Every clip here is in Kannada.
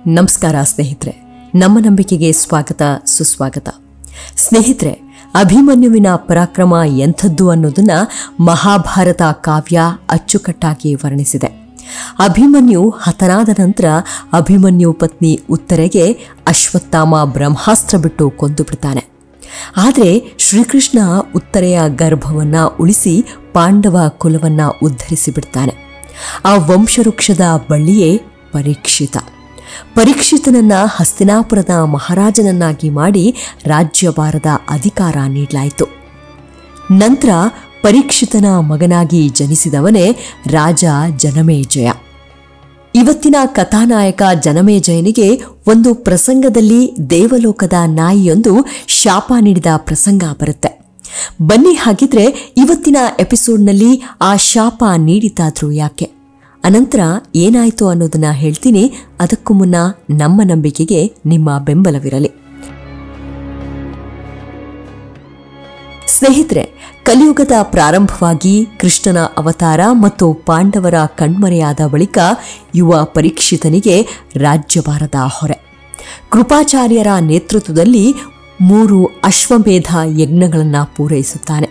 ನಮಸ್ಕಾರ ಸ್ನೇಹಿತರೆ, ನಮ್ಮ ನಂಬಿಕೆಗೆ ಸ್ವಾಗತ ಸುಸ್ವಾಗತ. ಸ್ನೇಹಿತರೆ, ಅಭಿಮನ್ಯುವಿನ ಪರಾಕ್ರಮ ಎಂಥದ್ದು ಅನ್ನೋದನ್ನ ಮಹಾಭಾರತ ಕಾವ್ಯ ಅಚ್ಚುಕಟ್ಟಾಗಿ ವರ್ಣಿಸಿದೆ. ಅಭಿಮನ್ಯು ಹತನಾದ ನಂತರ ಅಭಿಮನ್ಯು ಪತ್ನಿ ಉತ್ತರೆಗೆ ಅಶ್ವತ್ಥಾಮ ಬ್ರಹ್ಮಾಸ್ತ್ರ ಬಿಟ್ಟು ಕೊಂದು ಬಿಡ್ತಾನೆ. ಆದರೆ ಶ್ರೀಕೃಷ್ಣ ಉತ್ತರೆಯ ಗರ್ಭವನ್ನ ಉಳಿಸಿ ಪಾಂಡವ ಕುಲವನ್ನ ಉದ್ಧರಿಸಿ ಬಿಡ್ತಾನೆ. ಆ ವಂಶವೃಕ್ಷದ ಬಳ್ಳಿಯೇ ಪರೀಕ್ಷಿತ. ಪರೀಕ್ಷಿತನನ್ನ ಹಸ್ತಿನಾಪುರದ ಮಹಾರಾಜನನ್ನಾಗಿ ಮಾಡಿ ರಾಜ್ಯಭಾರದ ಅಧಿಕಾರ ನೀಡಲಾಯಿತು. ನಂತರ ಪರೀಕ್ಷಿತನ ಮಗನಾಗಿ ಜನಿಸಿದವನೇ ರಾಜ ಜನಮೇಜಯ. ಇವತ್ತಿನ ಕಥಾನಾಯಕ ಜನಮೇಜಯನಿಗೆ ಒಂದು ಪ್ರಸಂಗದಲ್ಲಿ ದೇವಲೋಕದ ನಾಯಿಯೊಂದು ಶಾಪ ನೀಡಿದ ಪ್ರಸಂಗ ಬರುತ್ತೆ. ಬನ್ನಿ, ಹಾಗಿದ್ರೆ ಇವತ್ತಿನ ಎಪಿಸೋಡ್ನಲ್ಲಿ ಆ ಶಾಪ ನೀಡಿತಾದ್ರೂ ಯಾಕೆ, ಅನಂತರ ಏನಾಯಿತು ಅನ್ನೋದನ್ನ ಹೇಳ್ತೀನಿ. ಅದಕ್ಕೂ ಮುನ್ನ ನಮ್ಮ ನಂಬಿಕೆಗೆ ನಿಮ್ಮ ಬೆಂಬಲವಿರಲಿ. ಸ್ನೇಹಿತರೆ, ಕಲಿಯುಗದ ಪ್ರಾರಂಭವಾಗಿ ಕೃಷ್ಣನ ಅವತಾರ ಮತ್ತು ಪಾಂಡವರ ಕಣ್ಮರೆಯಾದ ಬಳಿಕ ಯುವ ಪರೀಕ್ಷಿತನಿಗೆ ರಾಜ್ಯಭಾರದ ಹೊರೆ. ಕೃಪಾಚಾರ್ಯರ ನೇತೃತ್ವದಲ್ಲಿ 3 ಅಶ್ವಮೇಧ ಯಜ್ಞಗಳನ್ನು ಪೂರೈಸುತ್ತಾನೆ.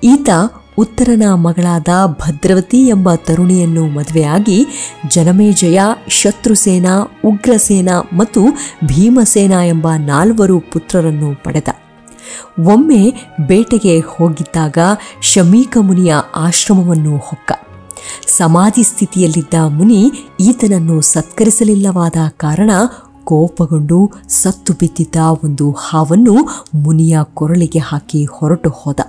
ಈತ ಉತ್ತರನ ಮಗಳಾದ ಭದ್ರವತಿ ಎಂಬ ತರುಣಿಯನ್ನು ಮದುವೆಯಾಗಿ ಜನಮೇಜಯ, ಶತ್ರುಸೇನ, ಉಗ್ರಸೇನ ಮತ್ತು ಭೀಮಸೇನ ಎಂಬ 4 ಪುತ್ರರನ್ನು ಪಡೆದ. ಒಮ್ಮೆ ಬೇಟೆಗೆ ಹೋಗಿದ್ದಾಗ ಶಮೀಕ ಮುನಿಯ ಆಶ್ರಮವನ್ನು ಹೊಕ್ಕ. ಸಮಾಧಿ ಸ್ಥಿತಿಯಲ್ಲಿದ್ದ ಮುನಿ ಈತನನ್ನು ಸತ್ಕರಿಸಲಿಲ್ಲವಾದ ಕಾರಣ ಕೋಪಗೊಂಡು ಸತ್ತು ಬಿದ್ದಿದ್ದ ಒಂದು ಹಾವನ್ನು ಮುನಿಯ ಕೊರಳಿಗೆ ಹಾಕಿ ಹೊರಟು ಹೋದ.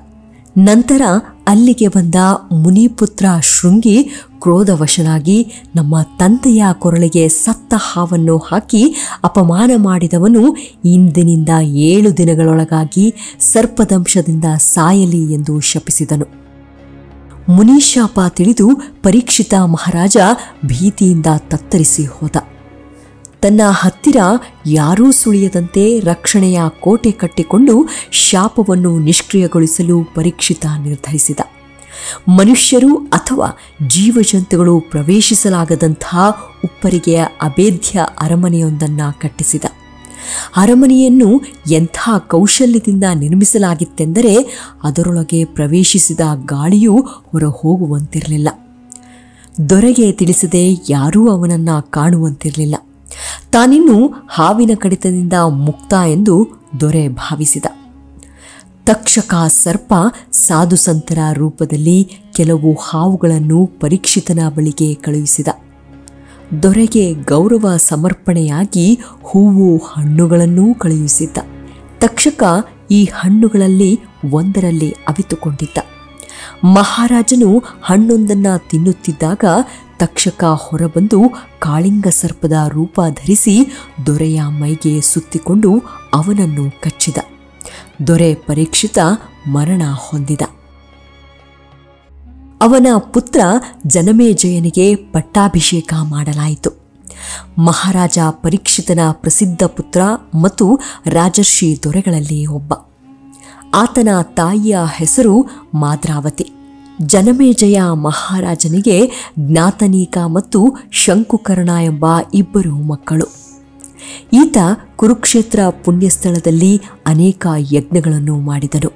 ನಂತರ ಅಲ್ಲಿಗೆ ಬಂದ ಮುನಿಪುತ್ರ ಶೃಂಗಿ ಕ್ರೋಧವಶನಾಗಿ ನಮ್ಮ ತಂದೆಯ ಕೊರಳಿಗೆ ಸತ್ತ ಹಾವನ್ನು ಹಾಕಿ ಅಪಮಾನ ಮಾಡಿದವನು ಇಂದಿನಿಂದ 7 ದಿನಗಳೊಳಗಾಗಿ ಸರ್ಪದಂಶದಿಂದ ಸಾಯಲಿ ಎಂದು ಶಪಿಸಿದನು. ಮುನಿಶಾಪ ತಿಳಿದು ಪರೀಕ್ಷಿತ ಮಹಾರಾಜ ಭೀತಿಯಿಂದ ತತ್ತರಿಸಿ ಹೋದ. ತನ್ನ ಹತ್ತಿರ ಯಾರೂ ಸುಳಿಯದಂತೆ ರಕ್ಷಣೆಯ ಕೋಟೆ ಕಟ್ಟಿಕೊಂಡು ಶಾಪವನ್ನು ನಿಷ್ಕ್ರಿಯಗೊಳಿಸಲು ಪರೀಕ್ಷಿತ ನಿರ್ಧರಿಸಿದ. ಮನುಷ್ಯರು ಅಥವಾ ಜೀವಜಂತುಗಳು ಪ್ರವೇಶಿಸಲಾಗದಂತಹ ಉಪ್ಪರಿಗೆಯ ಅಭೇದ್ಯ ಅರಮನೆಯೊಂದನ್ನು ಕಟ್ಟಿಸಿದ. ಅರಮನೆಯನ್ನು ಎಂಥ ಕೌಶಲ್ಯದಿಂದ ನಿರ್ಮಿಸಲಾಗಿತ್ತೆಂದರೆ ಅದರೊಳಗೆ ಪ್ರವೇಶಿಸಿದ ಗಾಳಿಯೂ ಹೊರ ಹೋಗುವಂತಿರಲಿಲ್ಲ. ದೊರೆಗೆ ತಿಳಿಸದೆ ಯಾರೂ ಅವನನ್ನು ಕಾಣುವಂತಿರಲಿಲ್ಲ. ತಾನಿನ್ನು ಹಾವಿನ ಕಡಿತದಿಂದ ಮುಕ್ತ ಎಂದು ದೊರೆ ಭಾವಿಸಿದ. ತಕ್ಷಕ ಸರ್ಪ ಸಾಧುಸಂತರ ರೂಪದಲ್ಲಿ ಕೆಲವು ಹಾವುಗಳನ್ನು ಪರೀಕ್ಷಿತನ ಬಳಿಗೆ ಕಳುಹಿಸಿದ. ದೊರೆಗೆ ಗೌರವ ಸಮರ್ಪಣೆಯಾಗಿ ಹೂವು ಹಣ್ಣುಗಳನ್ನೂ ಕಳುಹಿಸಿದ್ದ. ತಕ್ಷಕ ಈ ಹಣ್ಣುಗಳಲ್ಲಿ ಒಂದರಲ್ಲಿ ಅವಿತುಕೊಂಡಿದ್ದ. ಮಹಾರಾಜನು ಹಣ್ಣೊಂದನ್ನು ತಿನ್ನುತ್ತಿದ್ದಾಗ ತಕ್ಷಕ ಹೊರಬಂದು ಕಾಳಿಂಗ ಸರ್ಪದ ರೂಪ ಧರಿಸಿ ದೊರೆಯ ಮೈಗೆ ಸುತ್ತಿಕೊಂಡು ಅವನನ್ನು ಕಚ್ಚಿದ. ದೊರೆ ಪರೀಕ್ಷಿತ ಮರಣ ಹೊಂದಿದ. ಅವನ ಪುತ್ರ ಜನಮೇಜಯನಿಗೆ ಪಟ್ಟಾಭಿಷೇಕ ಮಾಡಲಾಯಿತು. ಮಹಾರಾಜ ಪರೀಕ್ಷಿತನ ಪ್ರಸಿದ್ಧ ಪುತ್ರ ಮತ್ತು ರಾಜರ್ಷಿ ದೊರೆಗಳಲ್ಲಿ ಒಬ್ಬ. ಆತನ ತಾಯಿಯ ಹೆಸರು ಮಾದ್ರಾವತಿ. ಜನಮೇಜಯ ಮಹಾರಾಜನಿಗೆ ಜ್ಞಾತನೀಕ ಮತ್ತು ಶಂಕುಕರ್ಣ ಎಂಬ 2 ಮಕ್ಕಳು. ಈತ ಕುರುಕ್ಷೇತ್ರ ಪುಣ್ಯಸ್ಥಳದಲ್ಲಿ ಅನೇಕ ಯಜ್ಞಗಳನ್ನು ಮಾಡಿದನು.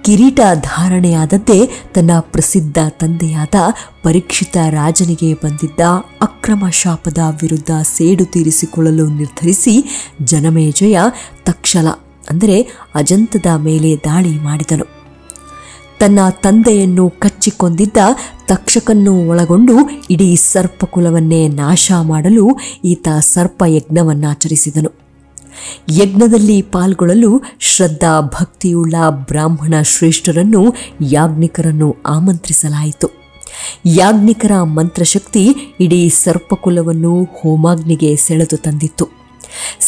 ಕಿರೀಟ ಧಾರಣೆಯಾದದ್ದೇ ತನ್ನ ಪ್ರಸಿದ್ಧ ತಂದೆಯಾದ ಪರೀಕ್ಷಿತ ರಾಜನಿಗೆ ಬಂದಿದ್ದ ಅಕ್ರಮ ಶಾಪದ ವಿರುದ್ಧ ಸೇಡು ತೀರಿಸಿಕೊಳ್ಳಲು ನಿರ್ಧರಿಸಿ ಜನಮೇಜಯ ತಕ್ಷಲ ಅಂದರೆ ಅಜಂತದ ಮೇಲೆ ದಾಳಿ ಮಾಡಿದನು. ತನ್ನ ತಂದೆಯನ್ನು ಕಚ್ಚಿಕೊಂದಿದ್ದ ತಕ್ಷಕನ್ನು ಒಳಗೊಂಡು ಇಡೀ ಸರ್ಪಕುಲವನ್ನೇ ನಾಶ ಮಾಡಲು ಈತ ಸರ್ಪಯಜ್ಞವನ್ನಾಚರಿಸಿದನು. ಯಜ್ಞದಲ್ಲಿ ಪಾಲ್ಗೊಳ್ಳಲು ಶ್ರದ್ಧಾ ಭಕ್ತಿಯುಳ್ಳ ಬ್ರಾಹ್ಮಣ ಶ್ರೇಷ್ಠರನ್ನು ಯಾಜ್ಞಿಕರನ್ನು ಆಮಂತ್ರಿಸಲಾಯಿತು. ಯಾಜ್ಞಿಕರ ಮಂತ್ರಶಕ್ತಿ ಇಡೀ ಸರ್ಪಕುಲವನ್ನು ಹೋಮಾಗ್ನಿಗೆ ಸೆಳೆದು ತಂದಿತ್ತು.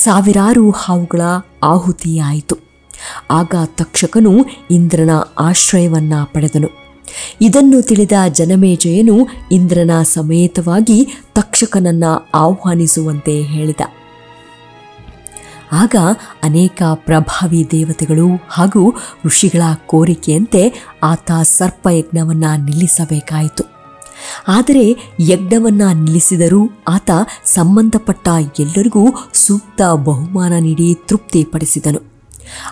ಸಾವಿರಾರು ಹಾವುಗಳ ಆಹುತಿಯಾಯಿತು. ಆಗ ತಕ್ಷಕನು ಇಂದ್ರನ ಆಶ್ರಯವನ್ನ ಪಡೆದನು. ಇದನ್ನು ತಿಳಿದ ಜನಮೇಜಯನು ಇಂದ್ರನ ಸಮೇತವಾಗಿ ತಕ್ಷಕನನ್ನ ಆಹ್ವಾನಿಸುವಂತೆ ಹೇಳಿದ. ಆಗ ಅನೇಕ ಪ್ರಭಾವಿ ದೇವತೆಗಳು ಹಾಗೂ ಋಷಿಗಳ ಕೋರಿಕೆಯಂತೆ ಆತ ಸರ್ಪಯಜ್ಞವನ್ನು ನಿಲ್ಲಿಸಬೇಕಾಯಿತು. ಆದರೆ ಯಜ್ಞವನ್ನ ನಿಲ್ಲಿಸಿದರೂ ಆತ ಸಂಬಂಧಪಟ್ಟ ಎಲ್ಲರಿಗೂ ಸೂಕ್ತ ಬಹುಮಾನ ನೀಡಿ ತೃಪ್ತಿಪಡಿಸಿದನು.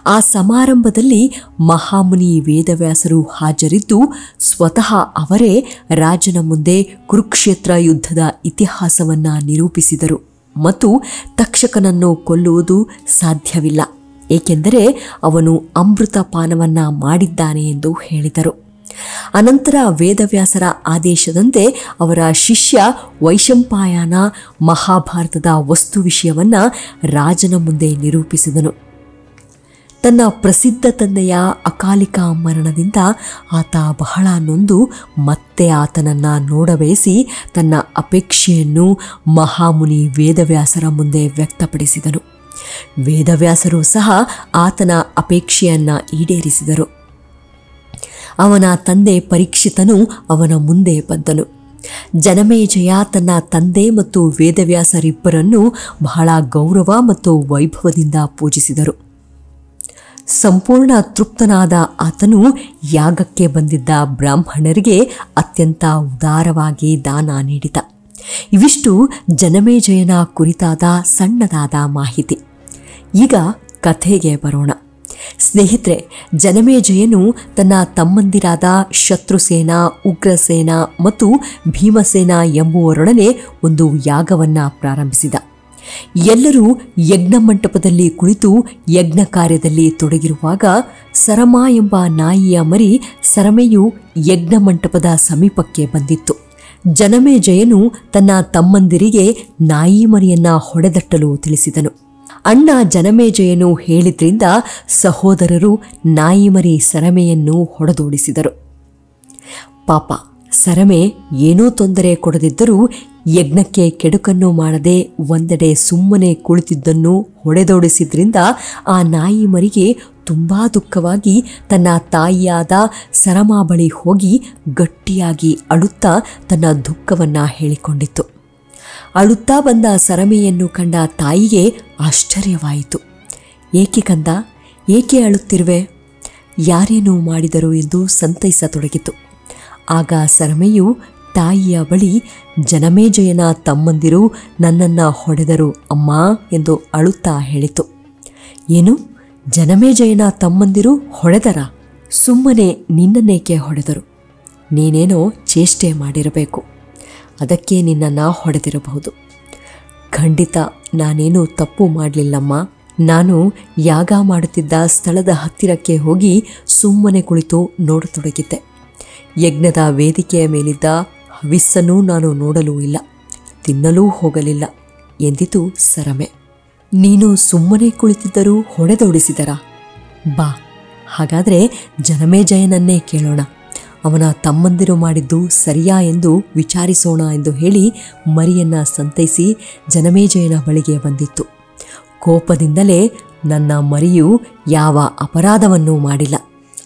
ಆ ಸಮಾರಂಭದಲ್ಲಿ ಮಹಾಮುನಿ ವೇದವ್ಯಾಸರು ಹಾಜರಿದ್ದು ಸ್ವತಃ ಅವರೇ ರಾಜನ ಮುಂದೆ ಕುರುಕ್ಷೇತ್ರ ಯುದ್ಧದ ಇತಿಹಾಸವನ್ನ ನಿರೂಪಿಸಿದರು ಮತ್ತು ತಕ್ಷಕನನ್ನು ಕೊಲ್ಲುವುದು ಸಾಧ್ಯವಿಲ್ಲ, ಏಕೆಂದರೆ ಅವನು ಅಮೃತ ಪಾನವನ್ನ ಮಾಡಿದ್ದಾನೆ ಎಂದು ಹೇಳಿದರು. ಅನಂತರ ವೇದವ್ಯಾಸರ ಆದೇಶದಂತೆ ಅವರ ಶಿಷ್ಯ ವೈಶಂಪಾಯನ ಮಹಾಭಾರತದ ವಸ್ತು ವಿಷಯವನ್ನ ರಾಜನ ಮುಂದೆ ನಿರೂಪಿಸಿದನು. ತನ್ನ ಪ್ರಸಿದ್ಧ ತಂದೆಯ ಅಕಾಲಿಕ ಮರಣದಿಂದ ಆತ ಬಹಳ ನೊಂದು ಮತ್ತೆ ಆತನನ್ನ ನೋಡಬಯಸಿ ತನ್ನ ಅಪೇಕ್ಷೆಯನ್ನು ಮಹಾಮುನಿ ವೇದವ್ಯಾಸರ ಮುಂದೆ ವ್ಯಕ್ತಪಡಿಸಿದನು. ವೇದವ್ಯಾಸರು ಸಹ ಆತನ ಅಪೇಕ್ಷೆಯನ್ನ ಈಡೇರಿಸಿದರು. ಅವನ ತಂದೆ ಪರೀಕ್ಷಿತನು ಅವನ ಮುಂದೆ ಬಂದನು. ಜನಮೇಜಯ ತನ್ನ ತಂದೆ ಮತ್ತು ವೇದವ್ಯಾಸರಿಬ್ಬರನ್ನು ಬಹಳ ಗೌರವ ಮತ್ತು ವೈಭವದಿಂದ ಪೂಜಿಸಿದರು. ಸಂಪೂರ್ಣ ತೃಪ್ತನಾದ ಆತನು ಯಾಗಕ್ಕೆ ಬಂದಿದ್ದ ಬ್ರಾಹ್ಮಣರಿಗೆ ಅತ್ಯಂತ ಉದಾರವಾಗಿ ದಾನ ನೀಡಿದ. ಇವಿಷ್ಟು ಜನಮೇಜಯನ ಕುರಿತಾದ ಸಣ್ಣದಾದ ಮಾಹಿತಿ. ಈಗ ಕಥೆಗೆ ಬರೋಣ. ಸ್ನೇಹಿತರೆ, ಜನಮೇಜಯನು ತನ್ನ ತಮ್ಮಂದಿರಾದ ಶತ್ರುಸೇನ, ಉಗ್ರಸೇನ ಮತ್ತು ಭೀಮಸೇನ ಎಂಬುವರೊಡನೆ ಒಂದು ಯಾಗವನ್ನ ಪ್ರಾರಂಭಿಸಿದ. ಎಲ್ಲರೂ ಯಜ್ಞ ಮಂಟಪದಲ್ಲಿ ಕುಳಿತು ಯಜ್ಞ ಕಾರ್ಯದಲ್ಲಿ ತೊಡಗಿರುವಾಗ ಸರಮ ಎಂಬ ನಾಯಿಯ ಮರಿ ಸರಮೆಯು ಯಜ್ಞ ಮಂಟಪದ ಸಮೀಪಕ್ಕೆ ಬಂದಿತ್ತು. ಜನಮೇಜಯನು ತನ್ನ ತಮ್ಮಂದಿರಿಗೆ ನಾಯಿ ಮರಿಯನ್ನ ಹೊಡೆದಟ್ಟಲು ತಿಳಿಸಿದನು. ಅಣ್ಣ ಜನಮೇಜಯನು ಹೇಳಿದ್ರಿಂದ ಸಹೋದರರು ನಾಯಿ ಮರಿ ಸರಮೆಯನ್ನು ಹೊಡೆದೋಡಿಸಿದರು. ಪಾಪ, ಸರಮೆ ಏನೂ ತೊಂದರೆ ಕೊಡದಿದ್ದರೂ ಯಜ್ಞಕ್ಕೆ ಕೆಡುಕನ್ನು ಮಾಡದೆ ಒಂದೆಡೆ ಸುಮ್ಮನೆ ಕುಳಿತಿದ್ದನ್ನು ಹೊಡೆದೋಡಿಸಿದ್ರಿಂದ ಆ ನಾಯಿ ಮರಿಗೆ ತುಂಬಾ ದುಃಖವಾಗಿ ತನ್ನ ತಾಯಿಯಾದ ಸರಮ ಬಳಿ ಹೋಗಿ ಗಟ್ಟಿಯಾಗಿ ಅಳುತ್ತಾ ತನ್ನ ದುಃಖವನ್ನ ಹೇಳಿಕೊಂಡಿತ್ತು. ಅಳುತ್ತಾ ಬಂದ ಸರಮೆಯನ್ನು ಕಂಡ ತಾಯಿಗೆ ಆಶ್ಚರ್ಯವಾಯಿತು. ಏಕೆ ಕಂದ, ಏಕೆ ಅಳುತ್ತಿರುವೆ? ಯಾರೇನೂ ಮಾಡಿದರು ಎಂದು ಸಂತೈಸತೊಡಗಿತು. ಆಗ ಸರಮೆಯು ತಾಯಿಯ ಬಳಿ, ಜನಮೇಜಯನ ತಮ್ಮಂದಿರು ನನ್ನನ್ನು ಹೊಡೆದರು ಅಮ್ಮ ಎಂದು ಅಳುತ್ತಾ ಹೇಳಿತು. ಏನು, ಜನಮೇಜಯನ ತಮ್ಮಂದಿರು ಹೊಡೆದರ? ಸುಮ್ಮನೆ ನಿನ್ನನ್ನೇಕೆ ಹೊಡೆದರು? ನೀನೇನೋ ಚೇಷ್ಟೆ ಮಾಡಿರಬೇಕು, ಅದಕ್ಕೆ ನಿನ್ನನ್ನು ಹೊಡೆದಿರಬಹುದು. ಖಂಡಿತ ನಾನೇನೂ ತಪ್ಪು ಮಾಡಲಿಲ್ಲಮ್ಮ. ನಾನು ಯಾಗ ಮಾಡುತ್ತಿದ್ದ ಸ್ಥಳದ ಹತ್ತಿರಕ್ಕೆ ಹೋಗಿ ಸುಮ್ಮನೆ ಕುಳಿತು ನೋಡತೊಡಗಿದ್ದೆ. ಯಜ್ಞದ ವೇದಿಕೆಯ ಮೇಲಿದ್ದ ಹವಿಸ್ಸನ್ನು ನಾನು ನೋಡಲೂ ಇಲ್ಲ, ತಿನ್ನಲೂ ಹೋಗಲಿಲ್ಲ ಎಂದಿತು ಸರಮೆ. ನೀನು ಸುಮ್ಮನೆ ಕುಳಿತಿದ್ದರೂ ಹೊಡೆದೊಡಿಸಿದರಾ? ಬಾ, ಹಾಗಾದರೆ ಜನಮೇಜಯನನ್ನೇ ಕೇಳೋಣ. ಅವನ ತಮ್ಮಂದಿರು ಮಾಡಿದ್ದು ಸರಿಯಾ ಎಂದು ವಿಚಾರಿಸೋಣ ಎಂದು ಹೇಳಿ ಮರಿಯನ್ನ ಸಂತೈಸಿ ಜನಮೇಜಯನ ಬಳಿಗೆ ಬಂದಿತ್ತು. ಕೋಪದಿಂದಲೇ, ನನ್ನ ಮರಿಯು ಯಾವ ಅಪರಾಧವನ್ನೂ ಮಾಡಿಲ್ಲ,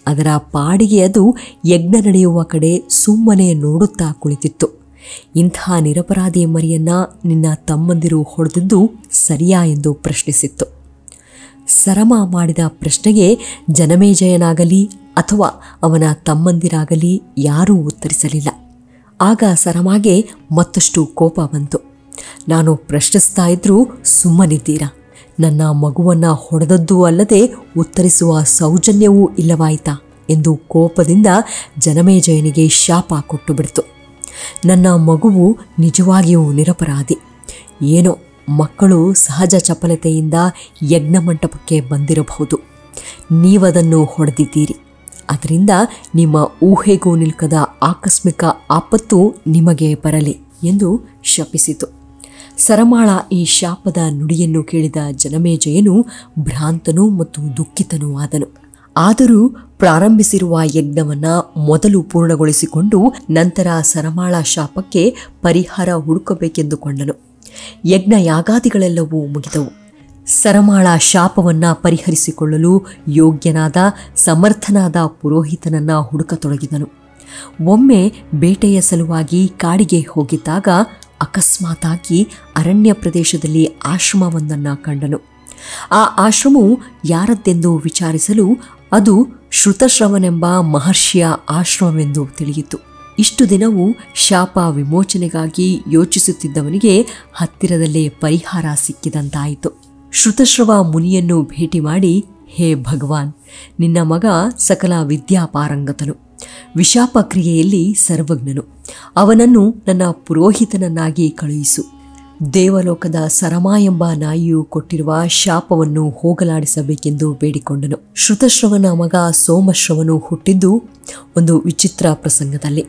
ಅದರ ಪಾಡಿಗೆ ಅದು ಯಜ್ಞ ನಡೆಯುವ ಕಡೆ ಸುಮ್ಮನೆ ನೋಡುತ್ತಾ ಕುಳಿತಿತ್ತು. ಇಂಥ ನಿರಪರಾಧಿ ಮರಿಯನ್ನ ನಿನ್ನ ತಮ್ಮಂದಿರು ಹೊಡೆದಿದ್ದು ಸರಿಯಾ ಎಂದು ಪ್ರಶ್ನಿಸಿತ್ತು. ಸರಮ ಮಾಡಿದ ಪ್ರಶ್ನೆಗೆ ಜನಮೇಜಯನಾಗಲಿ ಅಥವಾ ಅವನ ತಮ್ಮಂದಿರಾಗಲಿ ಯಾರೂ ಉತ್ತರಿಸಲಿಲ್ಲ. ಆಗ ಸರಮಾಗೆ ಮತ್ತಷ್ಟು ಕೋಪ ಬಂತು. ನಾನು ಪ್ರಶ್ನಿಸ್ತಾ ಇದ್ರೂ ಸುಮ್ಮನಿದ್ದೀರಾ? ನನ್ನ ಮಗುವನ್ನು ಹೊಡೆದದ್ದೂ ಅಲ್ಲದೆ ಉತ್ತರಿಸುವ ಸೌಜನ್ಯವೂ ಇಲ್ಲವಾಯಿತಾ ಎಂದು ಕೋಪದಿಂದ ಜನಮೇಜಯನಿಗೆ ಶಾಪ ಕೊಟ್ಟು ಬಿಡ್ತು. ನನ್ನ ಮಗುವು ನಿಜವಾಗಿಯೂ ನಿರಪರಾಧಿ. ಏನೋ ಮಕ್ಕಳು ಸಹಜ ಚಪಲತೆಯಿಂದ ಯಜ್ಞ ಮಂಟಪಕ್ಕೆ ಬಂದಿರಬಹುದು, ನೀವದನ್ನು ಹೊಡೆದಿದ್ದೀರಿ. ಅದರಿಂದ ನಿಮ್ಮ ಊಹೆಗೂ ನಿಲ್ಕದ ಆಕಸ್ಮಿಕ ಆಪತ್ತು ನಿಮಗೆ ಬರಲಿ ಎಂದು ಶಪಿಸಿತು. ಸರಮಾಳ ಈ ಶಾಪದ ನುಡಿಯನ್ನು ಕೇಳಿದ ಜನಮೇಜಯನು ಭ್ರಾಂತನೂ ಮತ್ತು ದುಃಖಿತನೂ ಆದನು. ಆದರೂ ಪ್ರಾರಂಭಿಸಿರುವ ಯಜ್ಞವನ್ನು ಮೊದಲು ಪೂರ್ಣಗೊಳಿಸಿಕೊಂಡು ನಂತರ ಸರಮಾಳ ಶಾಪಕ್ಕೆ ಪರಿಹಾರ ಹುಡುಕಬೇಕೆಂದುಕೊಂಡನು. ಯಜ್ಞ ಯಾಗಾದಿಗಳೆಲ್ಲವೂ ಮುಗಿದವು. ಸರಮಾಳ ಶಾಪವನ್ನು ಪರಿಹರಿಸಿಕೊಳ್ಳಲು ಯೋಗ್ಯನಾದ ಸಮರ್ಥನಾದ ಪುರೋಹಿತನನ್ನು ಹುಡುಕತೊಡಗಿದನು. ಒಮ್ಮೆ ಬೇಟೆಯ ಸಲುವಾಗಿ ಕಾಡಿಗೆ ಹೋಗಿದ್ದಾಗ ಅಕಸ್ಮಾತಾಗಿ ಅರಣ್ಯ ಪ್ರದೇಶದಲ್ಲಿ ಆಶ್ರಮವೊಂದನ್ನು ಕಂಡನು. ಆ ಆಶ್ರಮವು ಯಾರದ್ದೆಂದು ವಿಚಾರಿಸಲು ಅದು ಶ್ರುತಶ್ರವನೆಂಬ ಮಹರ್ಷಿಯ ಆಶ್ರಮವೆಂದು ತಿಳಿಯಿತು. ಇಷ್ಟು ದಿನವೂ ಶಾಪ ವಿಮೋಚನೆಗಾಗಿ ಯೋಚಿಸುತ್ತಿದ್ದವನಿಗೆ ಹತ್ತಿರದಲ್ಲೇ ಪರಿಹಾರ ಸಿಕ್ಕಿದಂತಾಯಿತು. ಶ್ರುತಶ್ರವ ಮುನಿಯನ್ನು ಭೇಟಿ ಮಾಡಿ, ಹೇ ಭಗವಾನ್, ನಿನ್ನ ಮಗ ಸಕಲ ವಿದ್ಯಾಪಾರಂಗತನು, ವಿಶಾಪ ಕ್ರಿಯೆಯಲ್ಲಿ ಸರ್ವಜ್ಞನು. ಅವನನ್ನು ನನ್ನ ಪುರೋಹಿತನನ್ನಾಗಿ ಕಳುಹಿಸು. ದೇವಲೋಕದ ಸರಮ ಎಂಬ ನಾಯಿಯು ಕೊಟ್ಟಿರುವ ಶಾಪವನ್ನು ಹೋಗಲಾಡಿಸಬೇಕೆಂದು ಬೇಡಿಕೊಂಡನು. ಶ್ರುತಶ್ರವನ ಮಗ ಸೋಮಶ್ರವನು ಹುಟ್ಟಿದ್ದು ಒಂದು ವಿಚಿತ್ರ ಪ್ರಸಂಗದಲ್ಲಿ.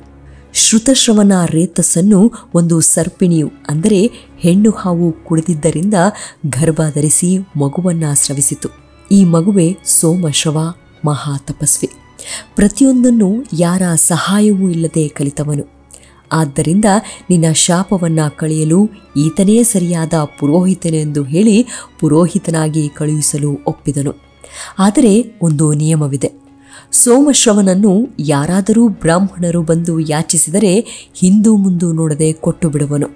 ಶ್ರುತಶ್ರವನ ರೇತಸ್ಸನ್ನು ಒಂದು ಸರ್ಪಿಣಿಯು ಅಂದರೆ ಹೆಣ್ಣು ಹಾವು ಕುಡಿದಿದ್ದರಿಂದ ಗರ್ಭ ಧರಿಸಿ ಮಗುವನ್ನ ಸ್ರವಿಸಿತು. ಈ ಮಗುವೆ ಸೋಮಶ್ರವ, ಮಹಾ ತಪಸ್ವಿ. ಪ್ರತಿಯೊಂದನ್ನು ಯಾರ ಸಹಾಯವೂ ಇಲ್ಲದೆ ಕಲಿತವನು. ಆದ್ದರಿಂದ ನಿನ್ನ ಶಾಪವನ್ನ ಕಳೆಯಲು ಈತನೇ ಸರಿಯಾದ ಪುರೋಹಿತನೆಂದು ಹೇಳಿ ಪುರೋಹಿತನಾಗಿ ಕಳುಹಿಸಲು ಒಪ್ಪಿದನು. ಆದರೆ ಒಂದು ನಿಯಮವಿದೆ. ಸೋಮಶ್ರವನನ್ನು ಯಾರಾದರೂ ಬ್ರಾಹ್ಮಣರು ಬಂದು ಯಾಚಿಸಿದರೆ ಹಿಂದೂ ಮುಂದು ನೋಡದೆ ಕೊಟ್ಟು ಬಿಡುವನು.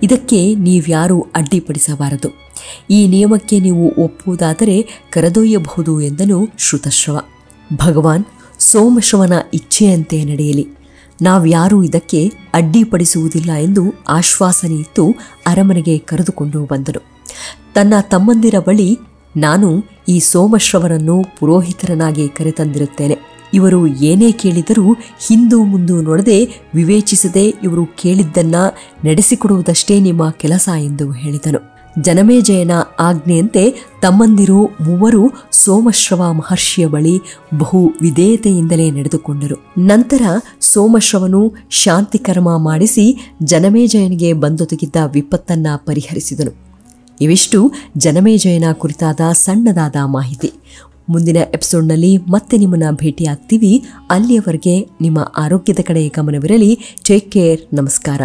ಇದಕ್ಕೆ ನೀವ್ಯಾರೂ ಅಡ್ಡಿಪಡಿಸಬಾರದು. ಈ ನಿಯಮಕ್ಕೆ ನೀವು ಒಪ್ಪುವುದಾದರೆ ಕರೆದೊಯ್ಯಬಹುದು ಎಂದನು ಶ್ರುತಶ್ರವ. ಭಗವಾನ್, ಸೋಮಶ್ರವನ ಇಚ್ಛೆಯಂತೆ ನಡೆಯಲಿ, ನಾವ್ಯಾರೂ ಇದಕ್ಕೆ ಅಡ್ಡಿಪಡಿಸುವುದಿಲ್ಲ ಎಂದು ಆಶ್ವಾಸನೆ ಇತ್ತು ಅರಮನೆಗೆ ಕರೆದುಕೊಂಡು ಬಂದನು. ತನ್ನ ತಮ್ಮಂದಿರ ಬಳಿ, ನಾನು ಈ ಸೋಮಶ್ರವನನ್ನು ಪುರೋಹಿತರನಾಗಿ ಕರೆತಂದಿರುತ್ತೇನೆ. ಇವರು ಏನೇ ಕೇಳಿದರೂ ಹಿಂದೂ ಮುಂದು ನೋಡದೆ ವಿವೇಚಿಸದೆ ಇವರು ಕೇಳಿದ್ದನ್ನ ನಡೆಸಿಕೊಡುವುದಷ್ಟೇ ನಿಮ್ಮ ಕೆಲಸ ಎಂದು ಹೇಳಿದನು. ಜನಮೇಜಯನ ಆಜ್ಞೆಯಂತೆ ತಮ್ಮಂದಿರು ಮೂವರು ಸೋಮಶ್ರವ ಮಹರ್ಷಿಯ ಬಳಿ ಬಹು ವಿಧೇಯತೆಯಿಂದಲೇ ನಡೆದುಕೊಂಡರು. ನಂತರ ಸೋಮಶ್ರವನು ಶಾಂತಿಕರ್ಮ ಮಾಡಿಸಿ ಜನಮೇಜಯನಿಗೆ ಬಂದೊದಗಿದ್ದ ವಿಪತ್ತನ್ನ ಪರಿಹರಿಸಿದನು. ಇವಿಷ್ಟು ಜನಮೇಜಯನ ಕುರಿತಾದ ಸಣ್ಣದಾದ ಮಾಹಿತಿ. ಮುಂದಿನ ಎಪಿಸೋಡ್ನಲ್ಲಿ ಮತ್ತೆ ನಿಮ್ಮನ್ನ ಭೇಟಿಯಾಗ್ತೀವಿ. ಅಲ್ಲಿಯವರೆಗೆ ನಿಮ್ಮ ಆರೋಗ್ಯದ ಕಡೆ ಗಮನವಿರಲಿ. Take care. ನಮಸ್ಕಾರ.